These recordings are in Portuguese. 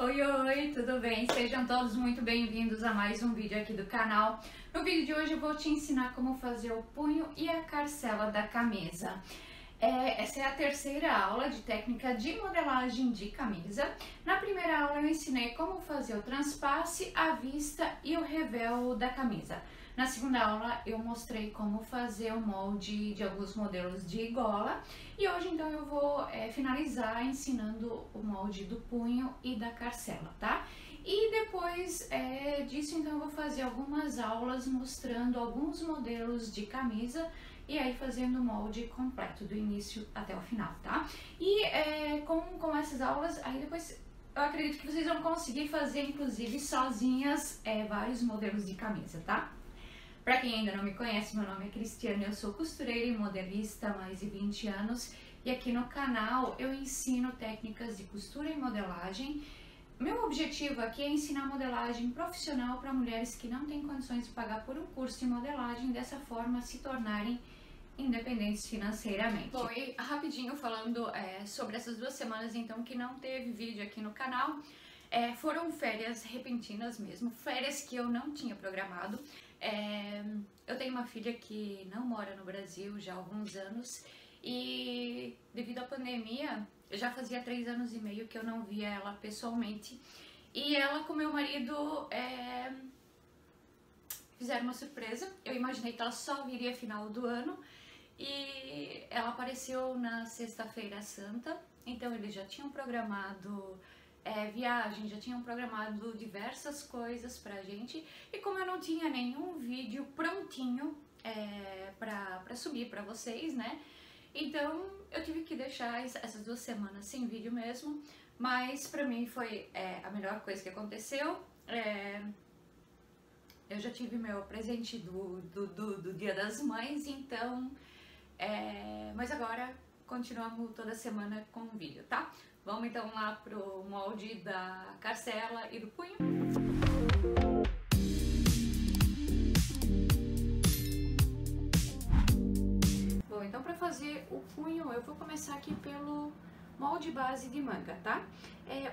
Oi, oi, tudo bem? Sejam todos muito bem-vindos a mais um vídeo aqui do canal. No vídeo de hoje eu vou te ensinar como fazer o punho e a carcela da camisa. Essa é a terceira aula de técnica de modelagem de camisa. Na primeira aula eu ensinei como fazer o transpasse, a vista e o revel da camisa. Na segunda aula eu mostrei como fazer o molde de alguns modelos de gola. E hoje então eu vou finalizar ensinando o molde do punho e da carcela, tá? E depois disso então eu vou fazer algumas aulas mostrando alguns modelos de camisa e aí fazendo o molde completo do início até o final, tá? E com essas aulas, aí depois eu acredito que vocês vão conseguir fazer inclusive sozinhas vários modelos de camisa, tá? Para quem ainda não me conhece, meu nome é Cristiane, eu sou costureira e modelista há mais de 20 anos e aqui no canal eu ensino técnicas de costura e modelagem. Meu objetivo aqui é ensinar modelagem profissional para mulheres que não têm condições de pagar por um curso de modelagem, dessa forma se tornarem independentes financeiramente. Bom, e rapidinho falando sobre essas 2 semanas então que não teve vídeo aqui no canal, foram férias repentinas mesmo, férias que eu não tinha programado. Eu tenho uma filha que não mora no Brasil já há alguns anos e devido à pandemia já fazia 3 anos e meio que eu não via ela pessoalmente e ela com meu marido fizeram uma surpresa. Eu imaginei que ela só viria final do ano e ela apareceu na sexta-feira santa, então eles já tinham programado viagem, já tinham programado diversas coisas pra gente e como eu não tinha nenhum vídeo prontinho pra subir pra vocês, né, então eu tive que deixar essas 2 semanas sem vídeo mesmo, mas pra mim foi a melhor coisa que aconteceu. Eu já tive meu presente do Dia das Mães, então mas agora continuamos toda semana com o vídeo, tá? Vamos então lá pro molde da carcela e do punho. Bom, então para fazer o punho eu vou começar aqui pelo molde base de manga, tá?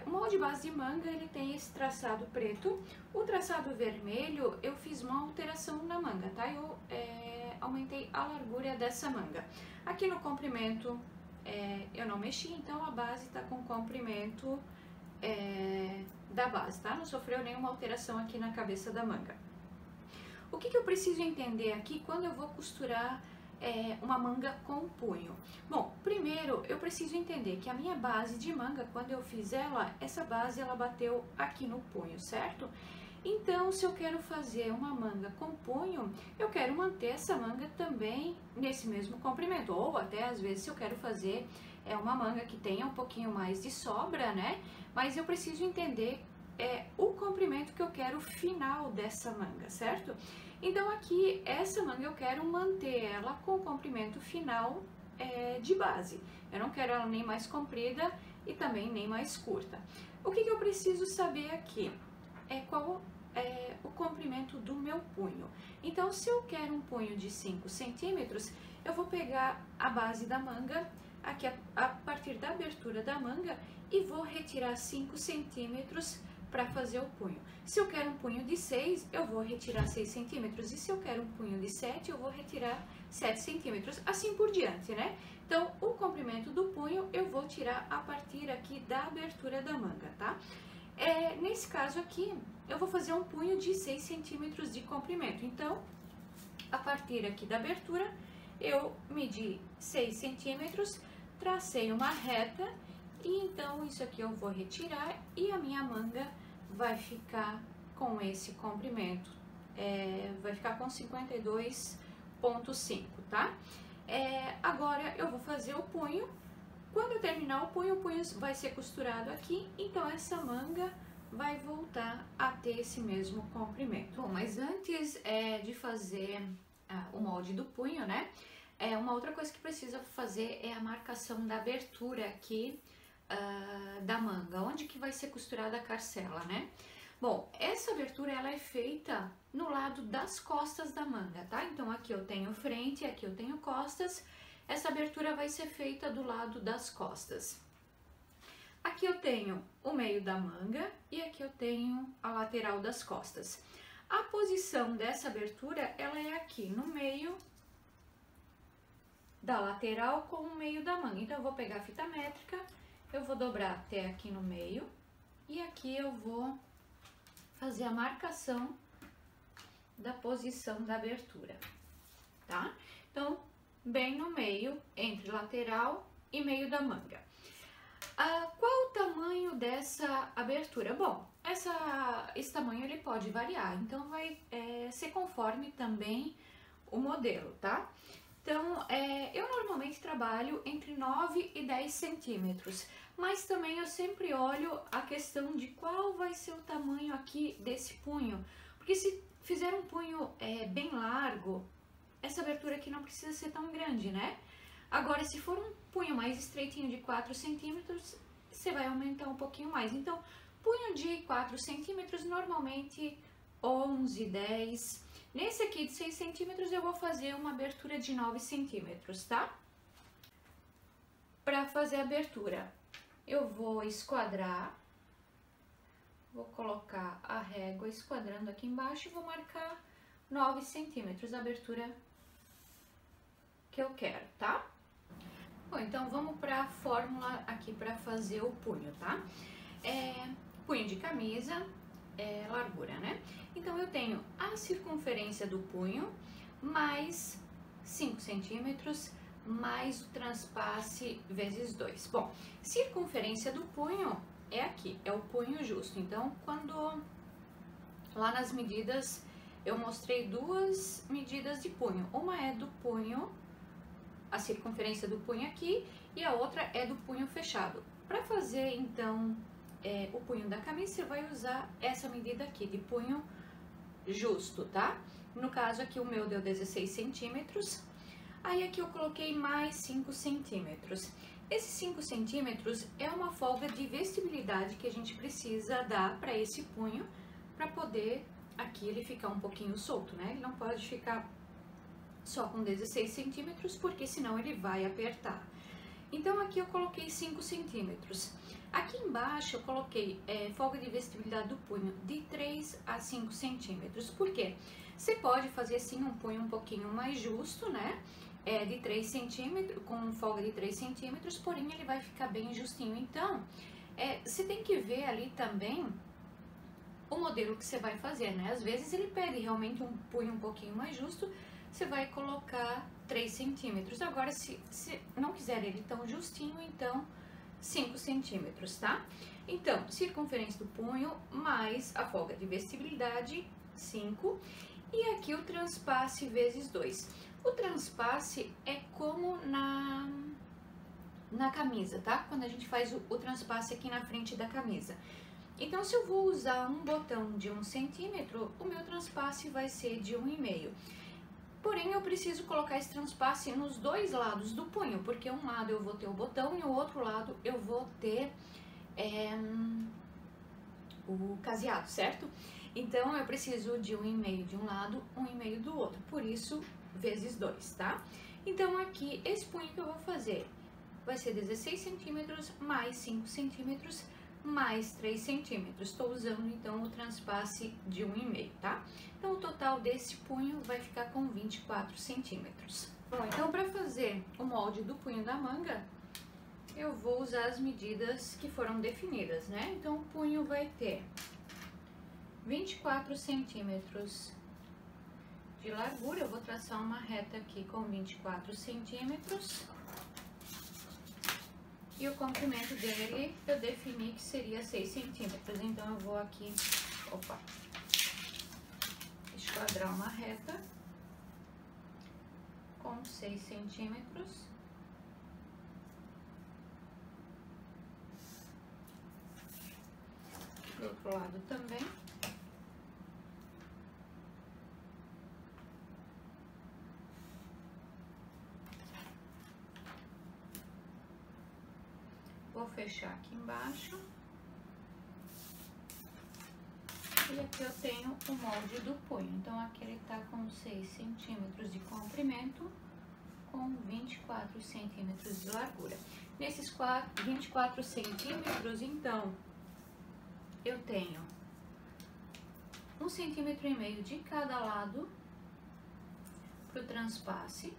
O molde base de manga ele tem esse traçado preto, o traçado vermelho eu fiz uma alteração na manga, tá? Eu aumentei a largura dessa manga. Aqui no comprimento eu não mexi, então a base tá com o comprimento da base, tá? Não sofreu nenhuma alteração aqui na cabeça da manga. O que eu preciso entender aqui quando eu vou costurar uma manga com punho? Bom, primeiro eu preciso entender que a minha base de manga, quando eu fiz ela, essa base ela bateu aqui no punho, certo? Então, se eu quero fazer uma manga com punho, eu quero manter essa manga também nesse mesmo comprimento, ou até às vezes se eu quero fazer uma manga que tenha um pouquinho mais de sobra, né? Mas eu preciso entender o comprimento que eu quero final dessa manga, certo? Então aqui, essa manga eu quero manter ela com o comprimento final de base. Eu não quero ela nem mais comprida e também nem mais curta. O que eu preciso saber aqui? Qual o comprimento do meu punho. Então, se eu quero um punho de 5 centímetros, eu vou pegar a base da manga, aqui a partir da abertura da manga, e vou retirar 5 centímetros para fazer o punho. Se eu quero um punho de 6, eu vou retirar 6 centímetros, e se eu quero um punho de 7, eu vou retirar 7 centímetros, assim por diante, né? Então, o comprimento do punho eu vou tirar a partir aqui da abertura da manga, tá? Nesse caso aqui, eu vou fazer um punho de 6 centímetros de comprimento. Então, a partir aqui da abertura, eu medi 6 centímetros, tracei uma reta, e então isso aqui eu vou retirar e a minha manga vai ficar com esse comprimento. Vai ficar com 52,5, tá? Agora, eu vou fazer o punho. Quando eu terminar o punho vai ser costurado aqui, então essa manga vai voltar a ter esse mesmo comprimento. Bom, mas antes de fazer o molde do punho, né? Uma outra coisa que precisa fazer é a marcação da abertura aqui da manga, onde que vai ser costurada a carcela, né? Bom, essa abertura ela é feita no lado das costas da manga, tá? Então aqui eu tenho frente, aqui eu tenho costas. Essa abertura vai ser feita do lado das costas. Aqui eu tenho o meio da manga e aqui eu tenho a lateral das costas. A posição dessa abertura, ela é aqui no meio da lateral com o meio da manga. Então, eu vou pegar a fita métrica, eu vou dobrar até aqui no meio e aqui eu vou fazer a marcação da posição da abertura, tá? Então, bem no meio, entre lateral e meio da manga. Qual o tamanho dessa abertura? Bom, esse tamanho ele pode variar, então vai ser conforme também o modelo, tá? Então, eu normalmente trabalho entre 9 e 10 centímetros, mas também eu sempre olho a questão de qual vai ser o tamanho aqui desse punho, porque se fizer um punho bem largo, essa abertura aqui não precisa ser tão grande, né? Agora, se for um punho mais estreitinho de 4 centímetros, você vai aumentar um pouquinho mais. Então, punho de 4 centímetros, normalmente 11, 10. Nesse aqui de 6 centímetros, eu vou fazer uma abertura de 9 centímetros, tá? Para fazer a abertura, eu vou esquadrar. Vou colocar a régua esquadrando aqui embaixo e vou marcar 9 centímetros, a abertura que eu quero, tá? Bom, então vamos para a fórmula aqui para fazer o punho, tá? Punho de camisa, largura, né? Então, eu tenho a circunferência do punho mais 5 centímetros mais o transpasse vezes 2. Bom, circunferência do punho é aqui, é o punho justo. Então, lá nas medidas, eu mostrei duas medidas de punho. Uma é do punho, a circunferência do punho aqui, e a outra é do punho fechado. Para fazer, então, o punho da camisa, você vai usar essa medida aqui, de punho justo, tá? No caso aqui, o meu deu 16 centímetros. Aí, aqui eu coloquei mais 5 centímetros. Esses 5 centímetros é uma folga de vestibilidade que a gente precisa dar para esse punho, para poder aqui ele ficar um pouquinho solto, né? Ele não pode ficar só com 16 centímetros, porque senão ele vai apertar. Então, aqui eu coloquei 5 centímetros. Aqui embaixo eu coloquei folga de vestibilidade do punho de 3 a 5 centímetros. Por quê? Você pode fazer sim um punho um pouquinho mais justo, né? De 3 centímetros, com folga de 3 centímetros, porém ele vai ficar bem justinho. Então, você tem que ver ali também o modelo que você vai fazer, né? Às vezes ele pede realmente um punho um pouquinho mais justo, você vai colocar 3 centímetros. Agora, se não quiser ele tão justinho, então 5 centímetros, tá? Então, circunferência do punho mais a folga de vestibilidade, 5. E aqui o transpasse vezes 2. O transpasse é como na camisa, tá? Quando a gente faz o transpasse aqui na frente da camisa. Então, se eu vou usar um botão de 1 centímetro, o meu transpasse vai ser de 1,5. Porém, eu preciso colocar esse transpasse nos dois lados do punho, porque um lado eu vou ter o botão e o outro lado eu vou ter o caseado, certo? Então, eu preciso de 1,5 de um lado, 1,5 do outro, por isso, vezes 2, tá? Então, aqui, esse punho que eu vou fazer vai ser 16 centímetros mais 5 centímetros mais 3 centímetros. Estou usando, então, o transpasse de 1,5, tá? Então, o total desse punho vai ficar com 24 centímetros. Bom, então, para fazer o molde do punho da manga, eu vou usar as medidas que foram definidas, né? Então, o punho vai ter 24 centímetros de largura. Eu vou traçar uma reta aqui com 24 centímetros. E o comprimento dele, eu defini que seria 6 centímetros. Então, eu vou aqui, esquadrar uma reta com 6 centímetros. Do outro lado também. Vou fechar aqui embaixo. E aqui eu tenho o molde do punho. Então, aqui ele tá com 6 centímetros de comprimento, com 24 centímetros de largura. Nesses 24 centímetros, então, eu tenho 1,5 centímetro de cada lado para o transpasse.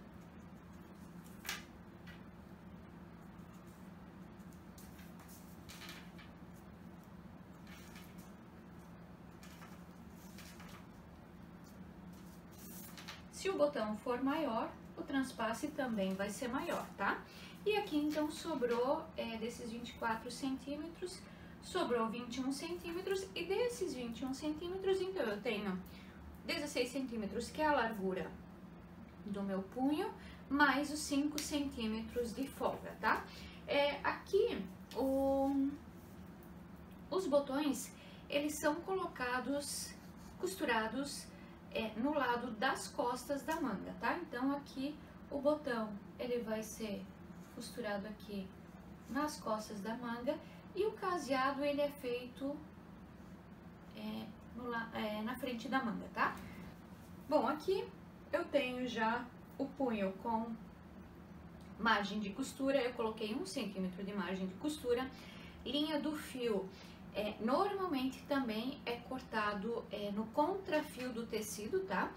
Se o botão for maior, o transpasse também vai ser maior, tá? E aqui, então, sobrou, desses 24 centímetros, sobrou 21 centímetros, e desses 21 centímetros, então, eu tenho 16 centímetros, que é a largura do meu punho, mais os 5 centímetros de folga, tá? Aqui, os botões, eles são colocados, costurados, no lado das costas da manga, tá? Então, aqui, o botão, ele vai ser costurado aqui nas costas da manga, e o caseado, ele é feito na frente da manga, tá? Bom, aqui eu tenho já o punho com margem de costura, eu coloquei 1 centímetro de margem de costura. Linha do fio, normalmente também é cortado no contrafio do tecido, tá?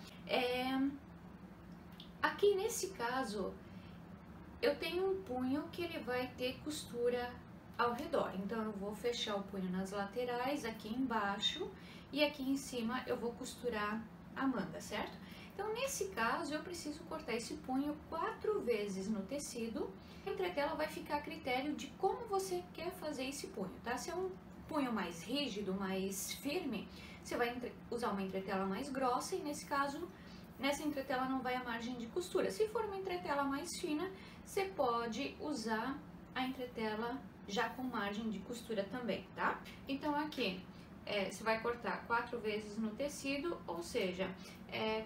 Aqui nesse caso, eu tenho um punho que ele vai ter costura ao redor, então eu vou fechar o punho nas laterais, aqui embaixo, e aqui em cima eu vou costurar a manga, certo? Então, nesse caso, eu preciso cortar esse punho 4 vezes no tecido. A entretela vai ficar a critério de como você quer fazer esse punho, tá? Se é um punho mais rígido, mais firme, você vai usar uma entretela mais grossa, e nesse caso, nessa entretela não vai a margem de costura. Se for uma entretela mais fina, você pode usar a entretela já com margem de costura também, tá? Então, aqui, você vai cortar 4 vezes no tecido, ou seja,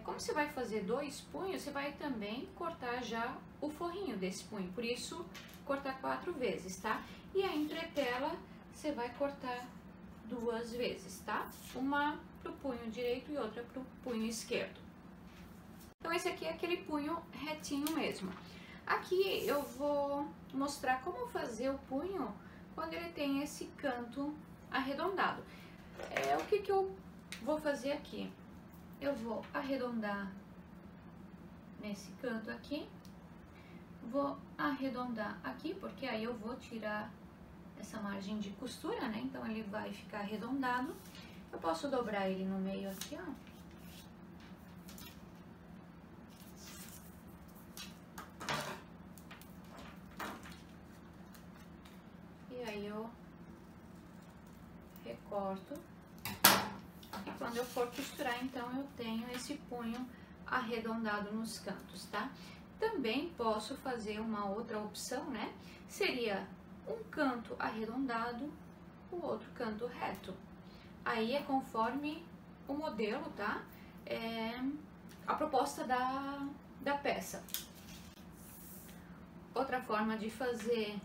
como você vai fazer 2 punhos, você vai também cortar já o forrinho desse punho, por isso, cortar 4 vezes, tá? E a entretela, você vai cortar 2 vezes, tá? Uma pro punho direito e outra pro punho esquerdo. Então, esse aqui é aquele punho retinho mesmo. Aqui eu vou mostrar como fazer o punho quando ele tem esse canto arredondado. O que eu vou fazer aqui? Eu vou arredondar nesse canto aqui, vou arredondar aqui, porque aí eu vou tirar essa margem de costura, né? Então, ele vai ficar arredondado. Eu posso dobrar ele no meio aqui, ó. E aí, eu recorto. E quando eu for costurar, então, eu tenho esse punho arredondado nos cantos, tá? Também posso fazer uma outra opção, né? Seria um canto arredondado, o outro canto reto. Aí é conforme o modelo, tá? A proposta da peça. Outra forma de fazer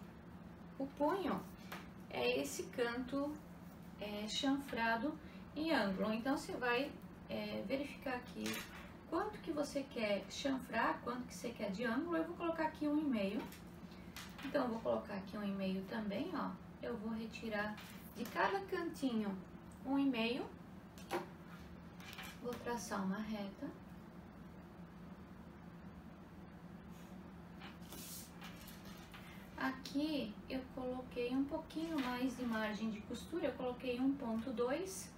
o punho é esse canto chanfrado em ângulo. Então, você vai verificar aqui quanto que você quer chanfrar, quanto que você quer de ângulo. Eu vou colocar aqui 1,5. Então, eu vou colocar aqui 1,5 também, ó. Eu vou retirar de cada cantinho 1,5. Vou traçar uma reta. Aqui eu coloquei um pouquinho mais de margem de costura, eu coloquei 1,2.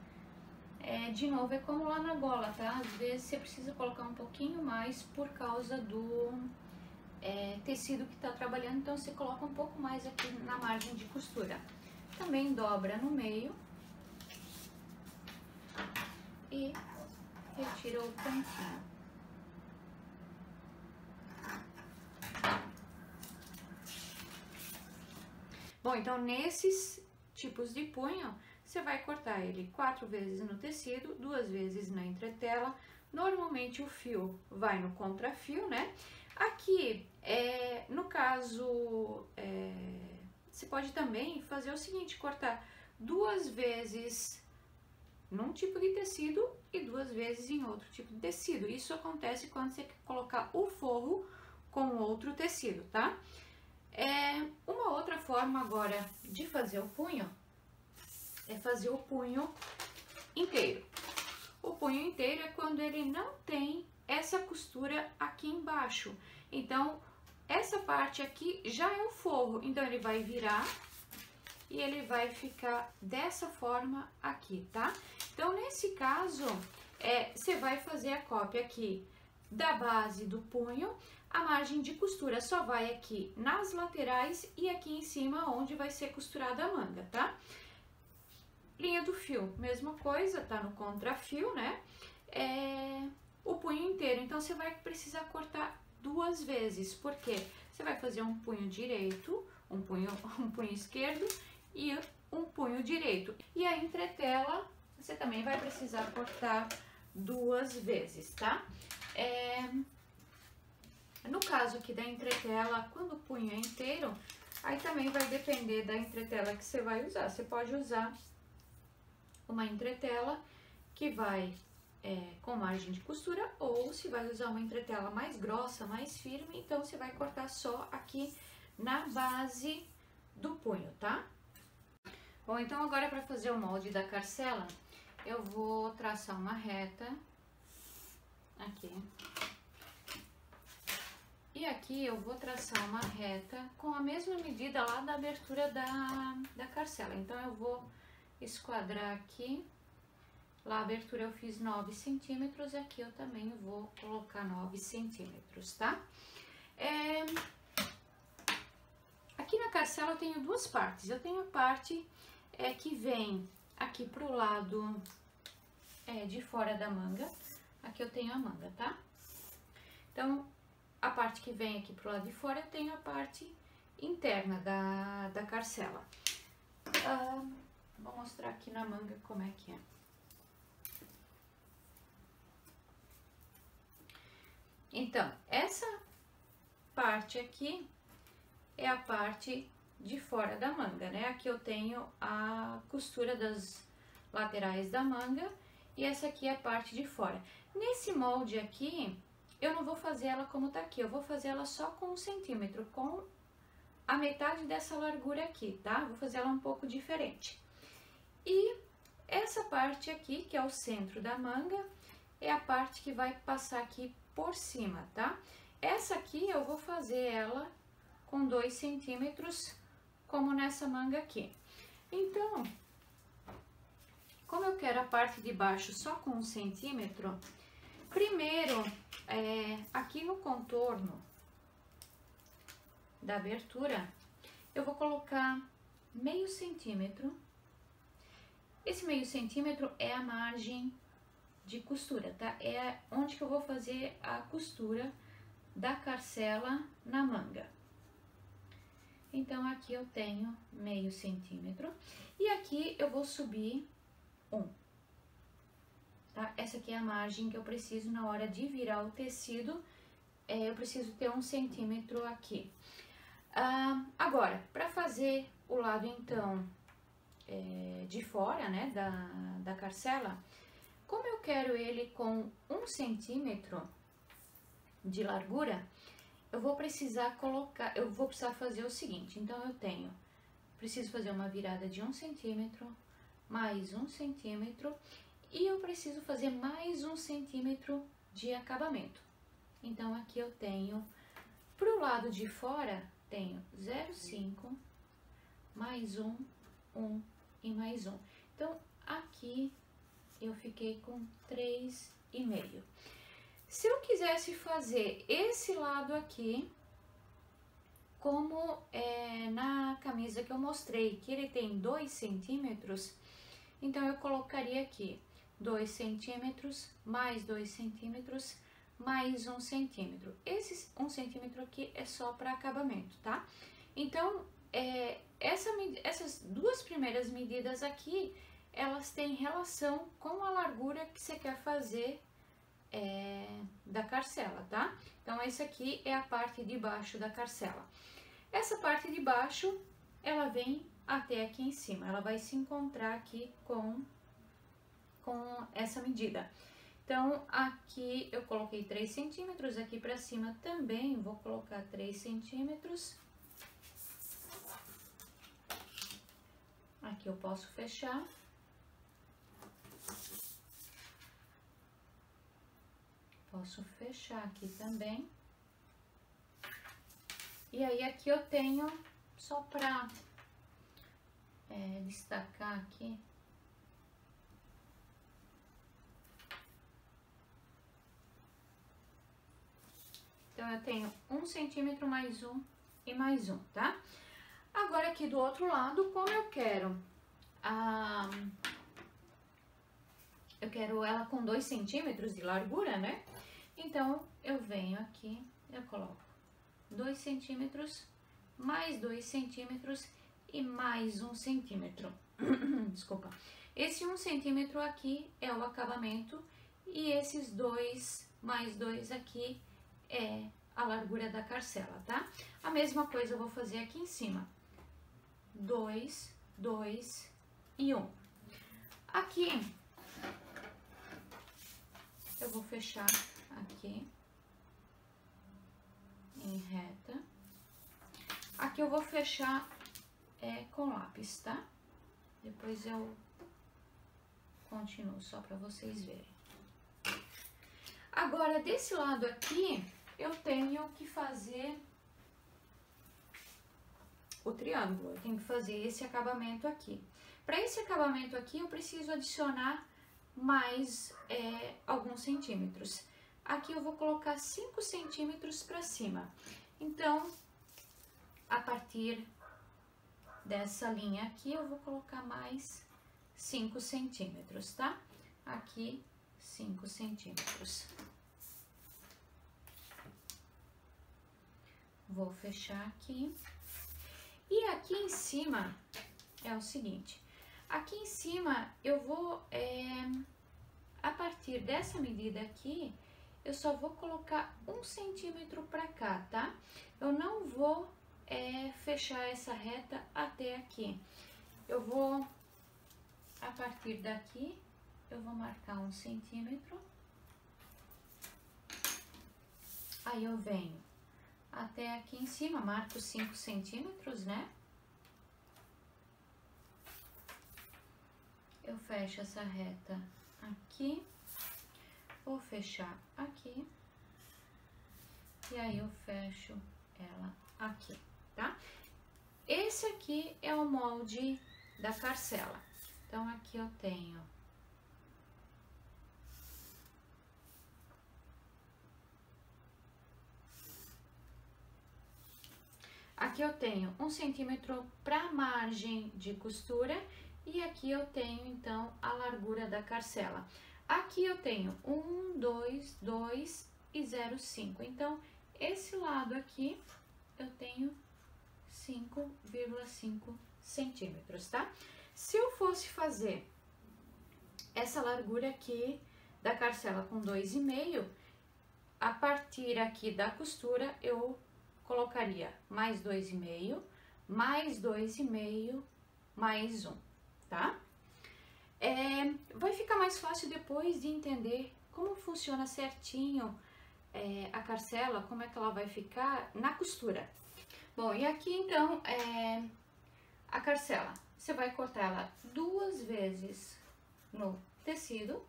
De novo, é como lá na gola, tá? Às vezes você precisa colocar um pouquinho mais por causa do tecido que tá trabalhando, então você coloca um pouco mais aqui na margem de costura. Também dobra no meio e retira o cantinho. Bom, então nesses tipos de punho, você vai cortar ele 4 vezes no tecido, 2 vezes na entretela. Normalmente o fio vai no contrafio, né? Aqui, no caso, você pode também fazer o seguinte, cortar 2 vezes num tipo de tecido e 2 vezes em outro tipo de tecido. Isso acontece quando você quer colocar o forro com outro tecido, tá? Uma outra forma agora de fazer o punho é fazer o punho inteiro. O punho inteiro é quando ele não tem essa costura aqui embaixo. Então, essa parte aqui já é o forro. Então, ele vai virar e ele vai ficar dessa forma aqui, tá? Então, nesse caso, você vai fazer a cópia aqui da base do punho. A margem de costura só vai aqui nas laterais e aqui em cima onde vai ser costurada a manga, tá? Linha do fio, mesma coisa, tá no contrafio, né? O punho inteiro, então você vai precisar cortar 2 vezes, porque você vai fazer um punho direito, um punho esquerdo e um punho direito. E a entretela, você também vai precisar cortar 2 vezes, tá? No caso aqui da entretela, quando o punho é inteiro, aí também vai depender da entretela que você vai usar. Você pode usar uma entretela que vai com margem de costura, ou se vai usar uma entretela mais grossa, mais firme, então você vai cortar só aqui na base do punho, tá? Bom, então agora para fazer o molde da carcela, eu vou traçar uma reta aqui. E aqui eu vou traçar uma reta com a mesma medida lá da abertura da carcela. Então, eu vou esquadrar aqui. Lá a abertura eu fiz 9 centímetros, aqui eu também vou colocar 9 centímetros, tá? Aqui na carcela eu tenho 2 partes. Eu tenho a parte que vem aqui pro lado de fora da manga. Aqui eu tenho a manga, tá? Então, a parte que vem aqui pro lado de fora, eu tenho a parte interna da carcela. Vou mostrar aqui na manga como é que é. Então, essa parte aqui é a parte de fora da manga, né? Aqui eu tenho a costura das laterais da manga e essa aqui é a parte de fora. Nesse molde aqui, eu não vou fazer ela como tá aqui, eu vou fazer ela só com 1 centímetro, com a metade dessa largura aqui, tá? Vou fazer ela um pouco diferente. E essa parte aqui, que é o centro da manga, é a parte que vai passar aqui por cima, tá? Essa aqui eu vou fazer ela com 2 centímetros, como nessa manga aqui. Então, como eu quero a parte de baixo só com 1 centímetro, primeiro, aqui no contorno da abertura, eu vou colocar meio centímetro. Esse meio centímetro é a margem de costura, tá? É onde que eu vou fazer a costura da carcela na manga. Então, aqui eu tenho meio centímetro e aqui eu vou subir 1. Tá? Essa aqui é a margem que eu preciso na hora de virar o tecido, eu preciso ter 1 centímetro aqui. Agora, para fazer o lado, então, de fora, né, da carcela, como eu quero ele com 1 centímetro de largura, eu vou precisar fazer o seguinte. Então, preciso fazer uma virada de 1 centímetro, mais 1 centímetro, e eu preciso fazer mais 1 centímetro de acabamento. Então, aqui eu tenho, pro lado de fora, tenho 0,5, mais 1, 1 e mais 1. Então, aqui eu fiquei com 3,5. Se eu quisesse fazer esse lado aqui, como na camisa que eu mostrei, que ele tem 2 centímetros, então eu colocaria aqui 2 centímetros, mais 2 centímetros, mais 1 centímetro. Esse 1 centímetro aqui é só para acabamento, tá? Então, essas 2 primeiras medidas aqui, elas têm relação com a largura que você quer fazer da carcela, tá? Então, esse aqui é a parte de baixo da carcela. Essa parte de baixo, ela vem até aqui em cima, ela vai se encontrar aqui com essa medida. Então, aqui eu coloquei 3 centímetros, aqui pra cima também vou colocar 3 centímetros. Aqui eu posso fechar. Posso fechar aqui também. E aí, aqui eu tenho, só pra destacar aqui. Então, eu tenho 1 centímetro mais um e mais um, tá? Agora, aqui do outro lado, como eu quero ela com 2 centímetros de largura, né? Então, eu venho aqui, eu coloco 2 centímetros, mais 2 centímetros e mais 1 centímetro. Desculpa. Esse 1 centímetro aqui é o acabamento e esses 2 mais 2 aqui é a largura da carcela, tá? A mesma coisa eu vou fazer aqui em cima. 2, 2 e 1. Aqui, eu vou fechar aqui em reta. Aqui eu vou fechar com lápis, tá? Depois eu continuo só para vocês verem. Agora, desse lado aqui, eu tenho que fazer o triângulo. Eu tenho que fazer esse acabamento aqui. Para esse acabamento aqui, eu preciso adicionar mais alguns centímetros. Aqui eu vou colocar 5 centímetros para cima. Então, a partir dessa linha aqui, eu vou colocar mais 5 centímetros, tá? Aqui, 5 centímetros. Vou fechar aqui. E aqui em cima é o seguinte, aqui em cima eu vou, a partir dessa medida aqui, eu só vou colocar 1 centímetro pra cá, tá? Eu não vou fechar essa reta até aqui. Eu vou, a partir daqui, eu vou marcar 1 centímetro. Aí eu venho até aqui em cima, marco 5 centímetros, né? Eu fecho essa reta aqui, vou fechar aqui, e aí eu fecho ela aqui, tá? Esse aqui é o molde da carcela. Então, aqui eu tenho aqui eu tenho 1 centímetro para margem de costura e aqui eu tenho, então, a largura da carcela. Aqui eu tenho 1, 2, 2 e 0,5. Então, esse lado aqui eu tenho 5,5 centímetros, tá? Se eu fosse fazer essa largura aqui da carcela com 2,5, a partir aqui da costura eu colocaria mais 2,5, mais 2,5, mais 1, tá? Vai ficar mais fácil depois de entender como funciona certinho a carcela, como é que ela vai ficar na costura. Bom, e aqui então, a carcela, você vai cortar ela 2 vezes no tecido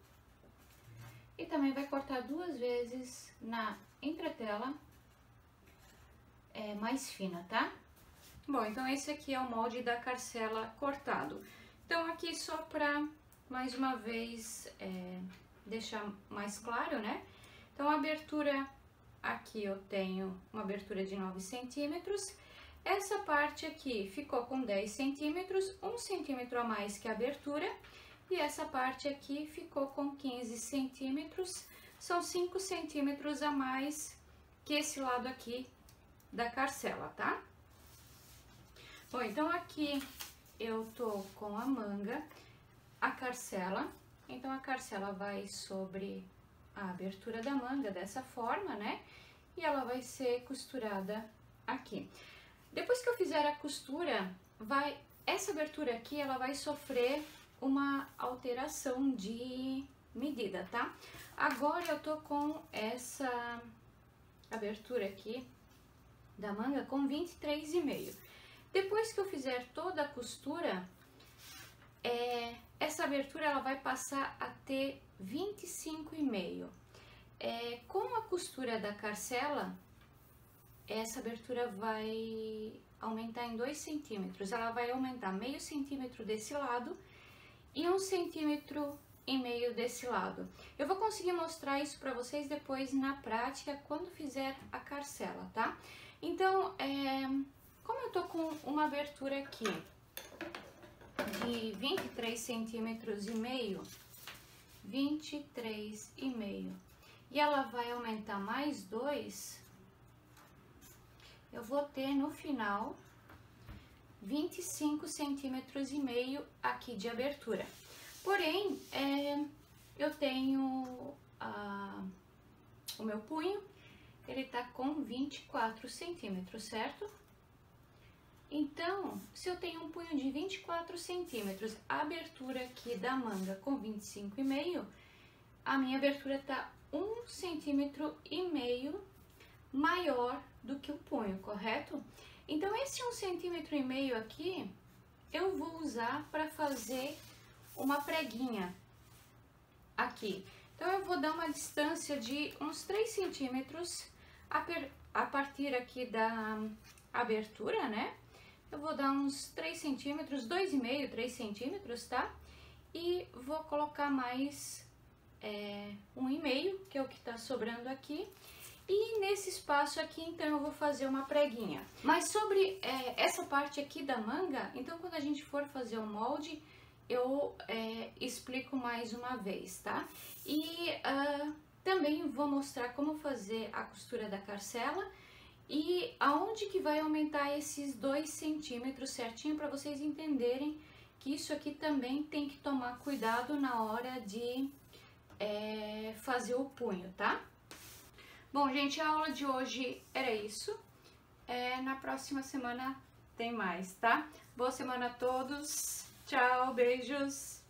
e também vai cortar 2 vezes na entretela mais fina, tá? Bom, então esse aqui é o molde da carcela cortado. Então aqui só pra, mais uma vez, deixar mais claro, né? Então a abertura, aqui eu tenho uma abertura de 9 centímetros. Essa parte aqui ficou com 10 centímetros, 1 centímetro a mais que a abertura. E essa parte aqui ficou com 15 centímetros, são 5 centímetros a mais que esse lado aqui da carcela, tá? Bom, então aqui eu tô com a manga, a carcela, então a carcela vai sobre a abertura da manga dessa forma, né? E ela vai ser costurada aqui. Depois que eu fizer a costura, essa abertura aqui, ela vai sofrer uma alteração de medida, tá? Agora eu tô com essa abertura aqui da manga com 23,5. Depois que eu fizer toda a costura, essa abertura ela vai passar a ter 25,5. Com a costura da carcela, essa abertura vai aumentar em 2 centímetros. Ela vai aumentar meio centímetro desse lado e 1,5 centímetro desse lado. Eu vou conseguir mostrar isso para vocês depois na prática, quando fizer a carcela, tá? Então, como eu tô com uma abertura aqui de 23 centímetros e meio, 23,5, e ela vai aumentar mais 2, eu vou ter no final 25 centímetros e meio aqui de abertura. Porém, eu tenho o meu punho, ele tá com 24 centímetros, certo? Então, se eu tenho um punho de 24 centímetros, a abertura aqui da manga com 25,5, a minha abertura tá 1,5 centímetro maior do que o punho, correto? Então, esse 1,5 centímetro aqui, eu vou usar para fazer uma preguinha aqui. Então, eu vou dar uma distância de uns 3 centímetros a partir aqui da abertura, né? Eu vou dar uns 3 centímetros, 2,5, 3 centímetros, tá? E vou colocar mais 1,5, que é o que tá sobrando aqui. E nesse espaço aqui, então, eu vou fazer uma preguinha. Mas sobre essa parte aqui da manga, então, quando a gente for fazer o molde, eu explico mais uma vez, tá? E também vou mostrar como fazer a costura da carcela e aonde que vai aumentar esses 2 centímetros certinho, para vocês entenderem que isso aqui também tem que tomar cuidado na hora de fazer o punho, tá? Bom, gente, a aula de hoje era isso. Na próxima semana tem mais, tá? Boa semana a todos. Tchau, beijos.